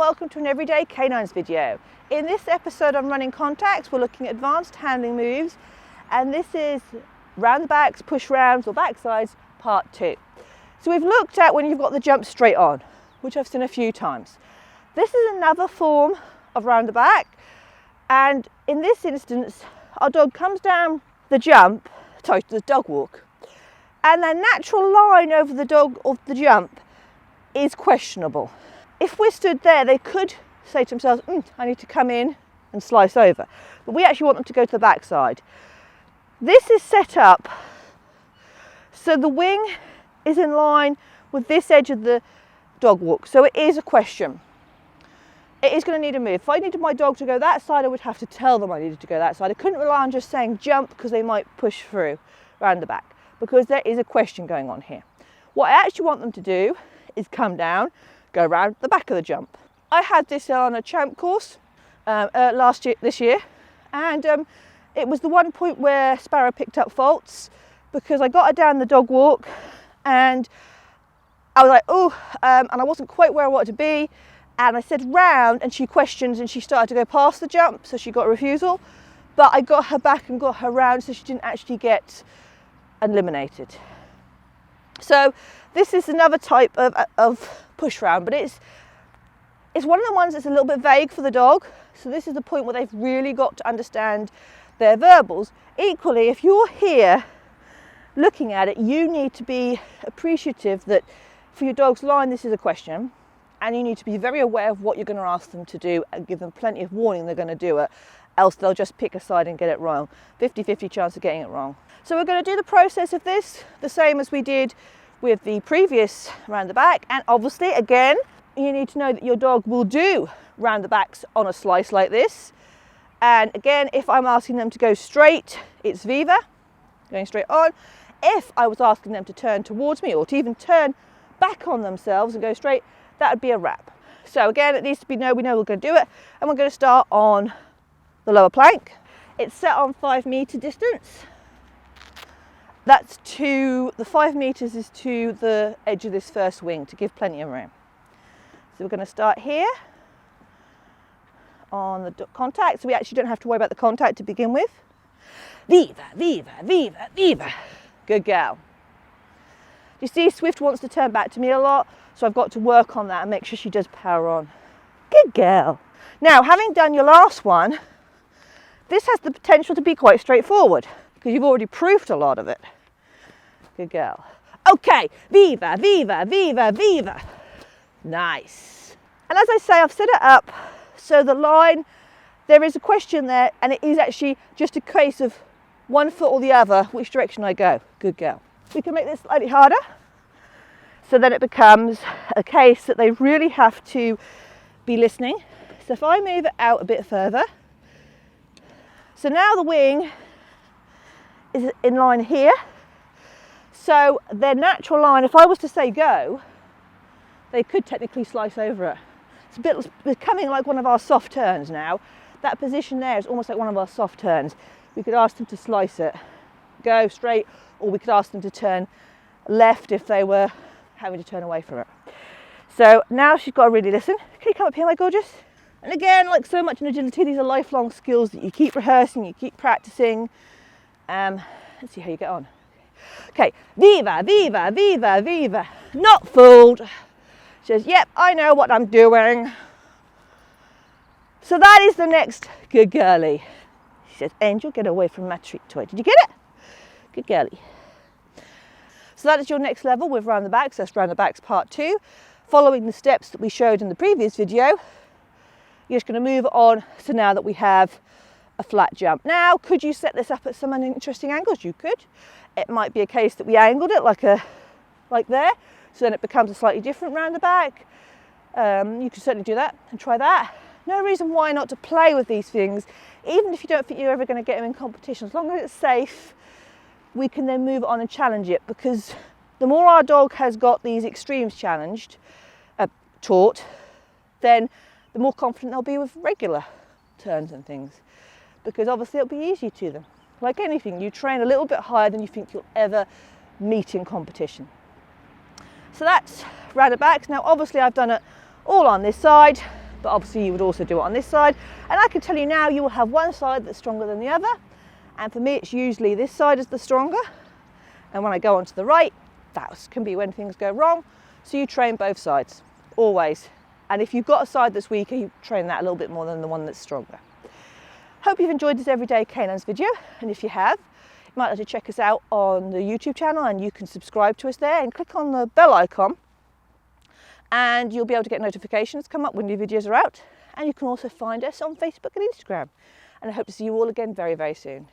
welcome to an Everyday Canines video. In this episode on running contacts, we're looking at advanced handling moves, and this is round the backs, push rounds or backsides, part 2. So we've looked at when you've got the jump straight on, which I've seen a few times. This is another form of round the back, and in this instance, our dog comes down the dog walk, and their natural line over the dog of the jump is questionable. If we're stood there, they could say to themselves, I need to come in and slice over. But we actually want them to go to the backside. This is set up so the wing is in line with this edge of the dog walk. So it is a question. It is going to need a move. If I needed my dog to go that side, I would have to tell them I needed to go that side. I couldn't rely on just saying jump because they might push through around the back, because there is a question going on here. What I actually want them to do is come down, go around the back of the jump. I had this on a champ course this year, and it was the one point where Sparrow picked up faults, because I got her down the dog walk and I was like, and I wasn't quite where I wanted to be, and I said round, and she questions and she started to go past the jump, so she got a refusal. But I got her back and got her round, so she didn't actually get eliminated. So this is another type of push round, but it's one of the ones that's a little bit vague for the dog. So this is the point where they've really got to understand their verbals. Equally, if you're here looking at it, you need to be appreciative that for your dog's line, this is a question, and you need to be very aware of what you're going to ask them to do and give them plenty of warning they're going to do it, else they'll just pick a side and get it wrong. 50-50 chance of getting it wrong. So we're going to do the process of this the same as we did with the previous round the back, and obviously again you need to know that your dog will do round the backs on a slice like this. And again, if I'm asking them to go straight, it's Viva, going straight on. If I was asking them to turn towards me or to even turn back on themselves and go straight, that would be a wrap. So again, it needs to be we know we're going to do it, and we're going to start on the lower plank. It's set on 5 meter distance. That's the 5 meters is to the edge of this first wing to give plenty of room. So we're going to start here on the contact, so we actually don't have to worry about the contact to begin with. Viva, Viva, Viva, Viva. Good girl. You see, Swift wants to turn back to me a lot, so I've got to work on that and make sure she does power on. Good girl. Now, having done your last one, this has the potential to be quite straightforward because you've already proofed a lot of it. Good girl. Okay, Viva, Viva, Viva, Viva. Nice. And as I say, I've set it up so the line, there is a question there, and it is actually just a case of one foot or the other, which direction I go. Good girl. We can make this slightly harder, so then it becomes a case that they really have to be listening. So if I move it out a bit further, so now the wing is in line here. So their natural line, if I was to say go, they could technically slice over it. It's becoming like one of our soft turns now. That position there is almost like one of our soft turns. We could ask them to slice it, go straight, or we could ask them to turn left if they were having to turn away from it. So now she's got to really listen. Can you come up here, my gorgeous? And again, like so much in agility, these are lifelong skills that you keep rehearsing, you keep practicing. Let's see how you get on. Okay, Viva, Viva, Viva, Viva. Not fooled. She says, yep, I know what I'm doing. So that is the next good girlie. She says, Angel, get away from my treat toy. Did you get it? Good girlie. So that is your next level with round the backs. That's round the backs part 2. Following the steps that we showed in the previous video, you're just going to move on. So now that we have a flat jump. Now, could you set this up at some interesting angles? You could. It might be a case that we angled it like there, so then it becomes a slightly different round the back. You could certainly do that and try that. No reason why not to play with these things, even if you don't think you're ever going to get them in competition. As long as it's safe, we can then move on and challenge it, because the more our dog has got these extremes taught, then the more confident they'll be with regular turns and things, because obviously it'll be easier to them. Like anything, you train a little bit higher than you think you'll ever meet in competition. So that's round the backs. Now obviously I've done it all on this side. but obviously you would also do it on this side. And I can tell you now, you will have one side that's stronger than the other. And for me, it's usually this side is the stronger. And when I go on to the right, that can be when things go wrong. So you train both sides, always. And if you've got a side that's weaker, you train that a little bit more than the one that's stronger. Hope you've enjoyed this everyday canines video. And if you have, you might like to check us out on the YouTube channel, and you can subscribe to us there and click on the bell icon. And you'll be able to get notifications come up when new videos are out. And you can also find us on Facebook and Instagram. And I hope to see you all again very, very soon.